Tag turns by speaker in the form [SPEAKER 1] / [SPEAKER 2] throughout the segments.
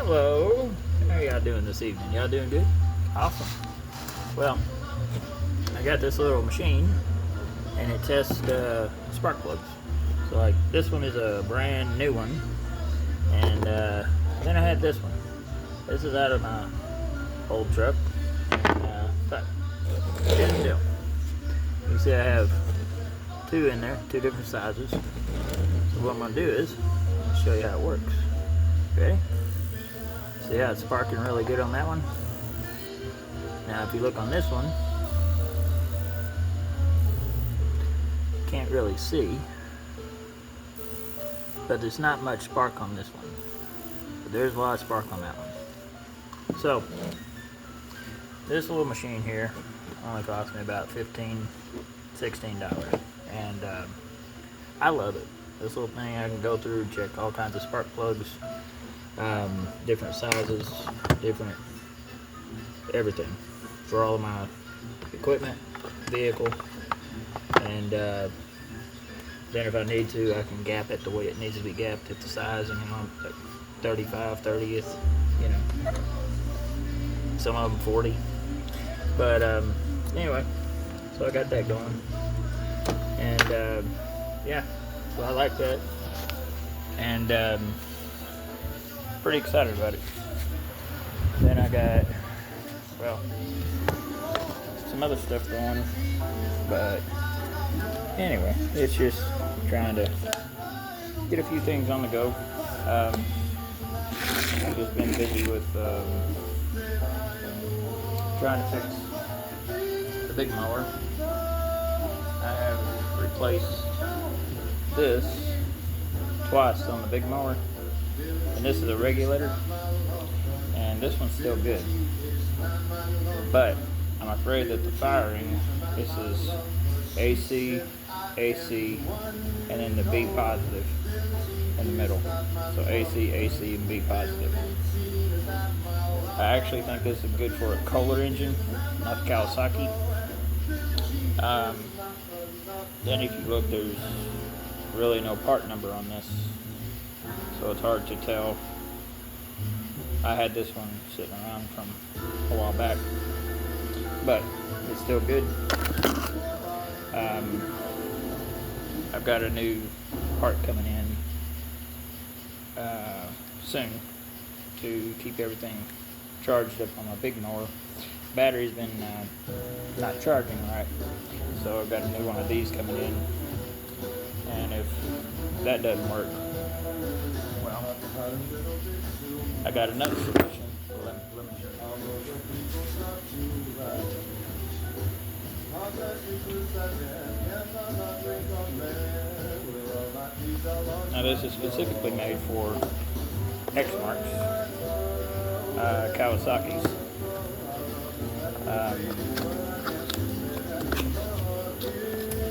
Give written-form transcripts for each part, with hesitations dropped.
[SPEAKER 1] Hello. How y'all doing this evening? Y'all doing good? Awesome. Well, I got this little machine and it tests spark plugs. So like this one is a brand new one, and then I had this one. This is out of my old truck. But here's the deal. You see I have two in there, two different sizes. So what I'm gonna do is I'll show you how it works. Ready? See how it's sparking really good on that one? Now if you look on this one, can't really see, but there's not much spark on this one. But there's a lot of spark on that one. So this little machine here only cost me about $15, $16, and I love it. This little thing, I can go through and check all kinds of spark plugs, different sizes, different everything for all of my equipment, vehicle, and then if I need to, I can gap it the way it needs to be gapped at the size, and like 35, 30th, you know, some of them 40. But anyway, so I got that going, and yeah, so I like that, and pretty excited about it. Then I got, well, some other stuff going, but anyway, it's just trying to get a few things on the go. I've just been busy with trying to fix the big mower. I have replaced this twice on the big mower, and this is a regulator, and this one's still good, but I'm afraid that the firing, this is AC, AC, and then the B positive in the middle. So AC, AC, and B positive. I actually think this is good for a Kohler engine, not Kawasaki. Then if you look, there's really no part number on this, so it's hard to tell. I had this one sitting around from a while back, but it's still good. I've got a new part coming in soon to keep everything charged up on my big mower. Battery's been not charging right, so I've got a new one of these coming in, and if that doesn't work, well, I got another solution. Let me Now this is specifically made for Exmarks, Kawasaki's.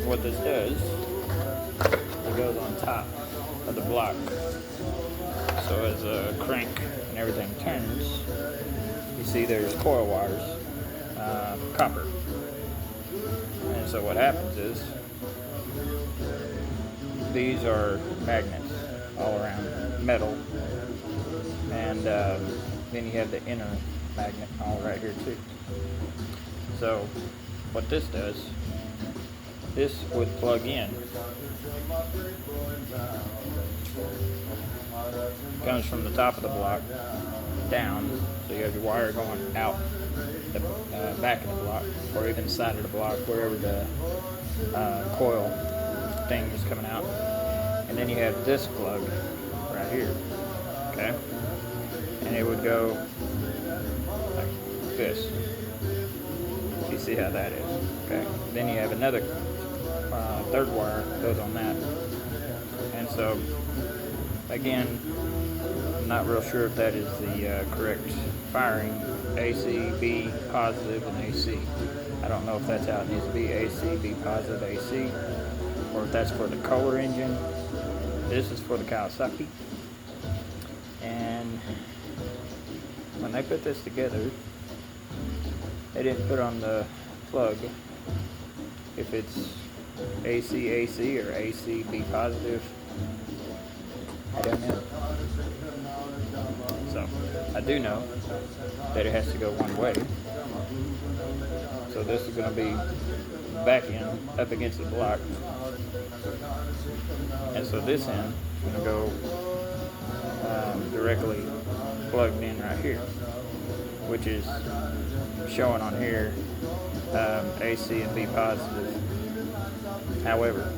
[SPEAKER 1] What this does, it goes on top of the block. So as a crank and everything turns, you see there's coil wires, copper. And so what happens is, these are magnets all around, metal, and then you have the inner magnet all right here too. So what this does, this would plug in, comes from the top of the block down, so you have your wire going out the back of the block, or even the side of the block, wherever the coil thing is coming out. And then you have this plug right here, okay? And it would go like this. You see how that is, okay? Then you have another third wire goes on that. And so, again, I'm not real sure if that is the correct firing, AC, B positive, and AC. I don't know if that's how it needs to be, AC, B positive, AC, or if that's for the Kohler engine. This is for the Kawasaki. And when they put this together, they didn't put on the plug if it's AC, AC, or AC, B positive. I don't know. So
[SPEAKER 2] I do know that it has to go one way. So this is going to be back end up against the block. And so this end is going to go directly plugged in right here, which is showing on here AC and B positive. However,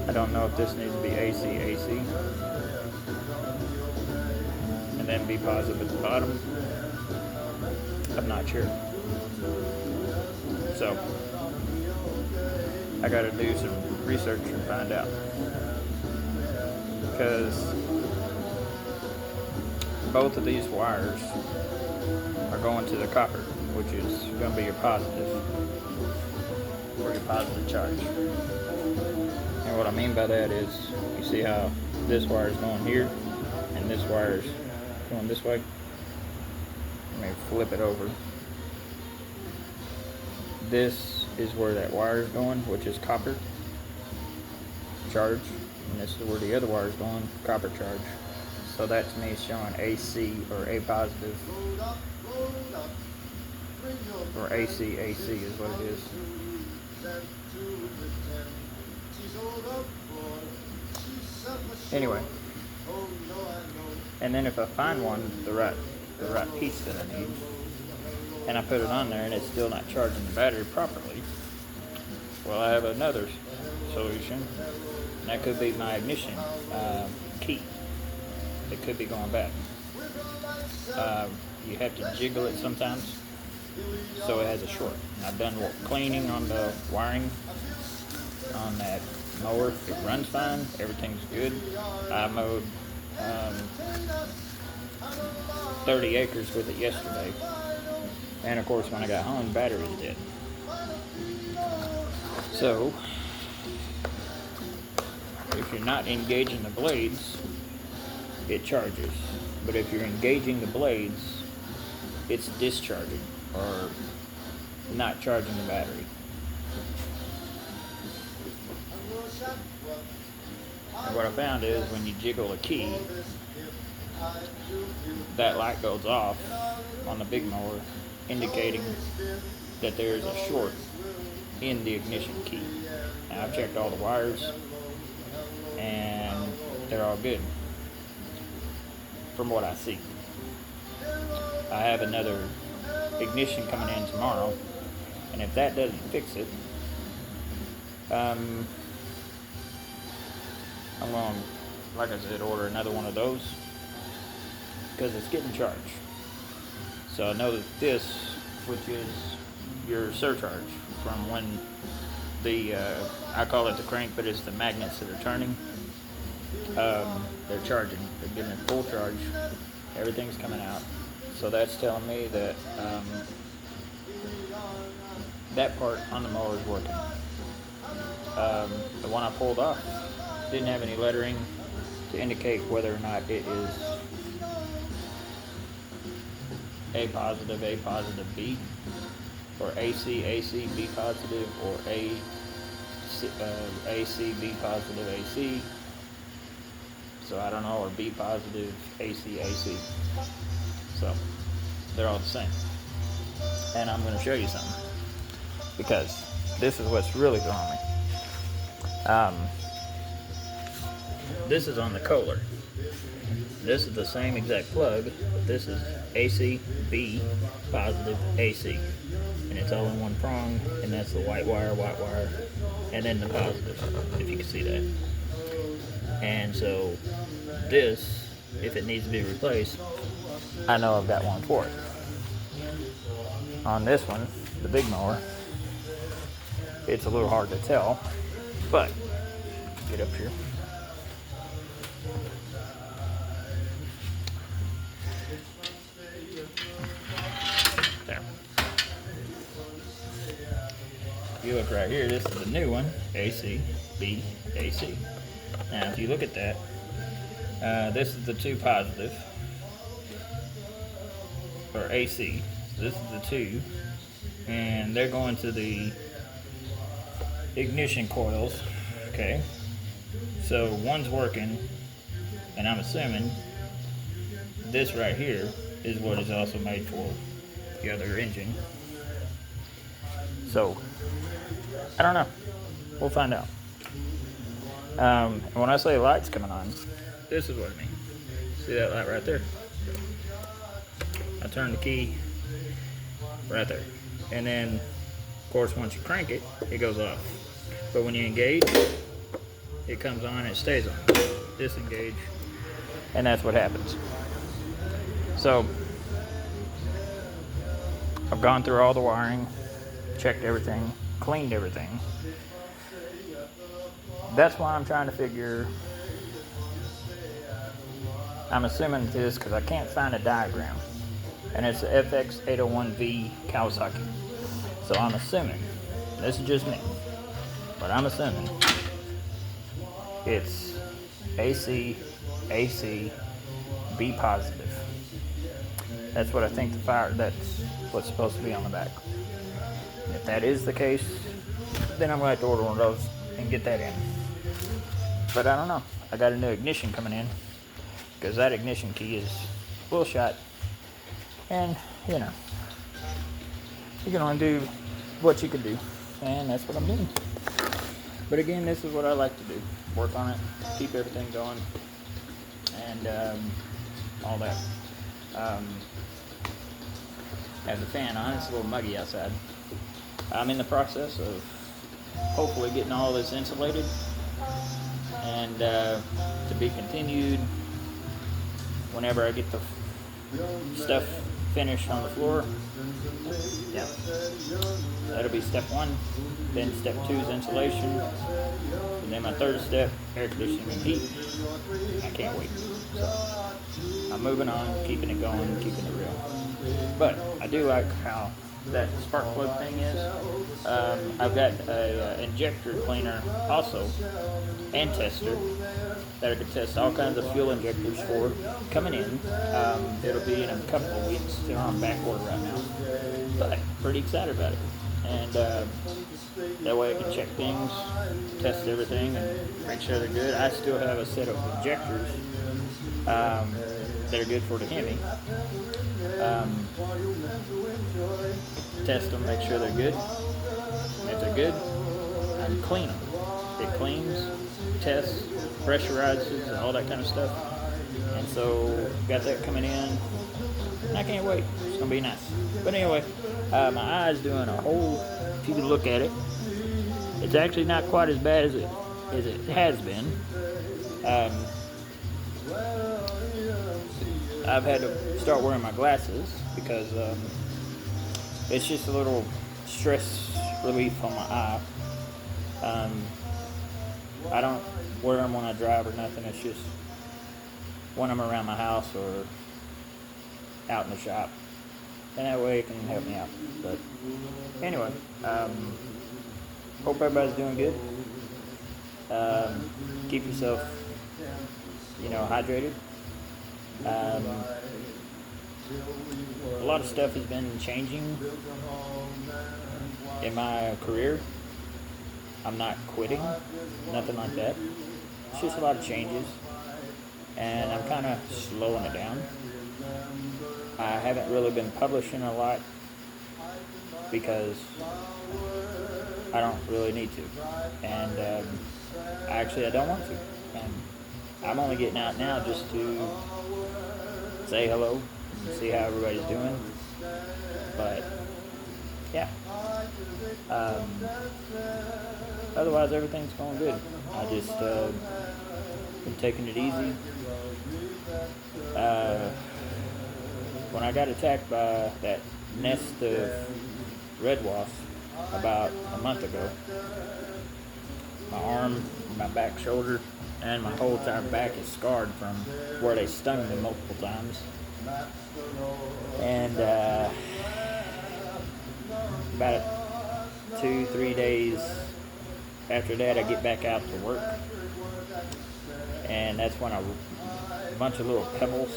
[SPEAKER 2] I don't know if this needs to be AC, and then B positive at the bottom. I'm not sure. So I got to do some research and find out, because both of these wires are going to the copper, which is going to be your positive, or your positive charge. And what I mean by that is, you see how this wire is going here and this wire is going this way? Let me flip it over. This is where that wire is going, which is copper charge, and this is where the other wire is going, copper charge. So that to me is showing AC or A positive, or AC is what it is. Anyway, and then if I find one, the right piece that I need, and I put it on there and it's still not charging the battery properly, well, I have another solution, and that could be my ignition key. It could be going bad. You have to jiggle it sometimes, so it has a short. I've done cleaning on the wiring on that mower. It runs fine. Everything's good. I mowed 30 acres with it yesterday, and of course when I got home, the battery was dead. So if you're not engaging the blades, it charges. But if you're engaging the blades, it's discharging or not charging the battery. And what I found is when you jiggle a key, that light goes off on the big mower, indicating that there's a short in the ignition key. Now, I've checked all the wires and they're all good from what I see. I have another ignition coming in tomorrow, and if that doesn't fix it, I'm going to, like I said, order another one of those, because it's getting charged. So I know that this, which is your surcharge from when the, I call it the crank, but it's the magnets that are turning, they're charging, they're getting a full charge, everything's coming out. So that's telling me that that part on the mower is working. The one I pulled off didn't have any lettering to indicate whether or not it is A positive, B, or AC, B positive, or AC, B positive, AC. So I don't know, or B positive, AC. So they're all the same. And I'm going to show you something, because this is what's really throwing me. This is on the Kohler. This is the same exact plug. This is AC, B, positive, AC. And it's all in one prong, and that's the white wire, and then the positive, if you can see that. And so this, if it needs to be replaced, I know I've got one for it. On this one, the big mower, it's a little hard to tell, but get up here. There. If you look right here, this is the new one, AC, B, AC. Now, if you look at that, this is the 2 positive, or AC. So this is the 2, and they're going to the ignition coils. Okay, so one's working, and I'm assuming this right here is what is also made for the other engine. So, I don't know. We'll find out. And when I say lights coming on, this is what I mean. See that light right there? I turn the key right there. And then, of course, once you crank it, it goes off. But when you engage, it comes on and it stays on. Disengage. And that's what happens. So, I've gone through all the wiring, checked everything, cleaned everything. That's why I'm trying to figure. I'm assuming this because I can't find a diagram. And it's the FX801V Kawasaki. So I'm assuming, this is just me, but I'm assuming it's AC, B positive. That's what I think that's what's supposed to be on the back. If that is the case, then I'm going to have to order one of those and get that in. But I don't know. I got a new ignition coming in because that ignition key is full shot. And, you know, you can only do what you can do. And that's what I'm doing. But again, this is what I like to do. Work on it, keep everything going, and all that. Have the fan on. It's a little muggy outside. I'm in the process of hopefully getting all this insulated and to be continued whenever I get the stuff finished on the floor. Yeah, that'll be step 1. Then step 2 is insulation, and then my third step, air conditioning and heat. I can't wait. So I'm moving on, keeping it going, keeping it real. But I do like how that spark plug thing is. I've got a injector cleaner also, and tester, that I could test all kinds of fuel injectors for coming in. It'll be in a couple of weeks. They're on back order right now, but pretty excited about it. And that way I can check things, test everything, and make sure they're good. I still have a set of injectors that are good for the Hemi. Test them, make sure they're good. If they're good, I clean them. It cleans, tests, pressurizes, all that kind of stuff. And so, got that coming in. And I can't wait. It's gonna be nice. But anyway, my eye's doing a whole. If you can look at it, it's actually not quite as bad as it has been. I've had to start wearing my glasses because it's just a little stress relief on my eye. I don't wear them when I drive or nothing. It's just when I'm around my house or out in the shop, and that way it can help me out. But anyway, hope everybody's doing good. Keep yourself, hydrated. A lot of stuff has been changing in my career. I'm not quitting, nothing like that. It's just a lot of changes, and I'm kind of slowing it down. I haven't really been publishing a lot because I don't really need to, and actually I don't want to. And I'm only getting out now just to say hello and see how everybody's doing. But yeah, otherwise everything's going good. I just been taking it easy. When I got attacked by that nest of red wasps about a month ago, my arm, my back shoulder, and my whole entire back is scarred from where they stung me multiple times. And about 2-3 days after that, I get back out to work, and that's when a bunch of little pebbles,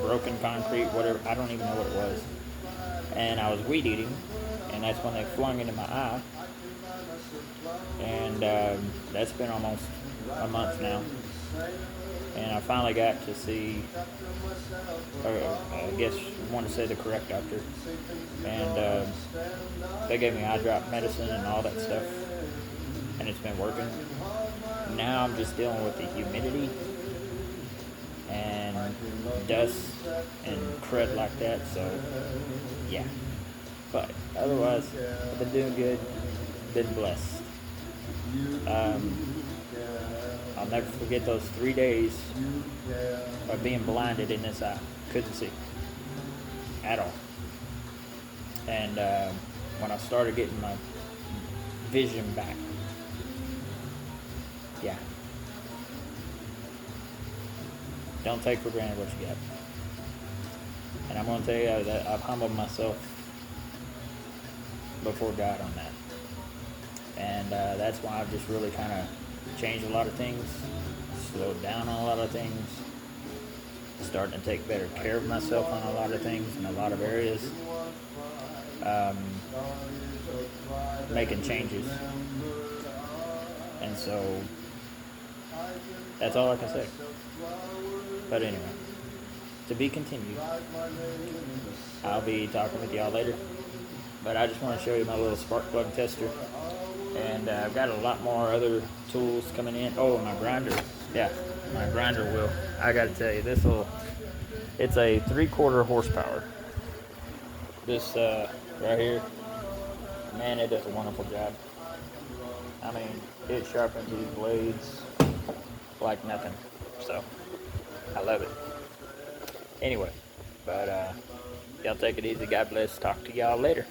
[SPEAKER 2] broken concrete, whatever, I don't even know what it was, and I was weed eating, and that's when they flung into my eye. And that's been almost a month now. And I finally got to see, or I guess I want to say the correct doctor, and they gave me eye drop medicine and all that stuff, and it's been working. Now I'm just dealing with the humidity and dust and crud like that, so yeah. But otherwise, I've been doing good, been blessed. I'll never forget those 3 days of being blinded in this eye. Couldn't see at all. And when I started getting my vision back, yeah. Don't take for granted what you got. And I'm going to tell you that I've humbled myself before God on that. And that's why I've just really kind of changed a lot of things, slowed down on a lot of things, starting to take better care of myself on a lot of things in a lot of areas, making changes. And so that's all I can say. But anyway, to be continued. I'll be talking with y'all later. But I just want to show you my little spark plug tester. And I've got a lot more other tools coming in. Oh, my grinder. Yeah, my grinder wheel. I got to tell you, it's a 3/4 horsepower. This right here, man, it does a wonderful job. I mean, it sharpens these blades like nothing. So, I love it. Anyway, but y'all take it easy. God bless. Talk to y'all later.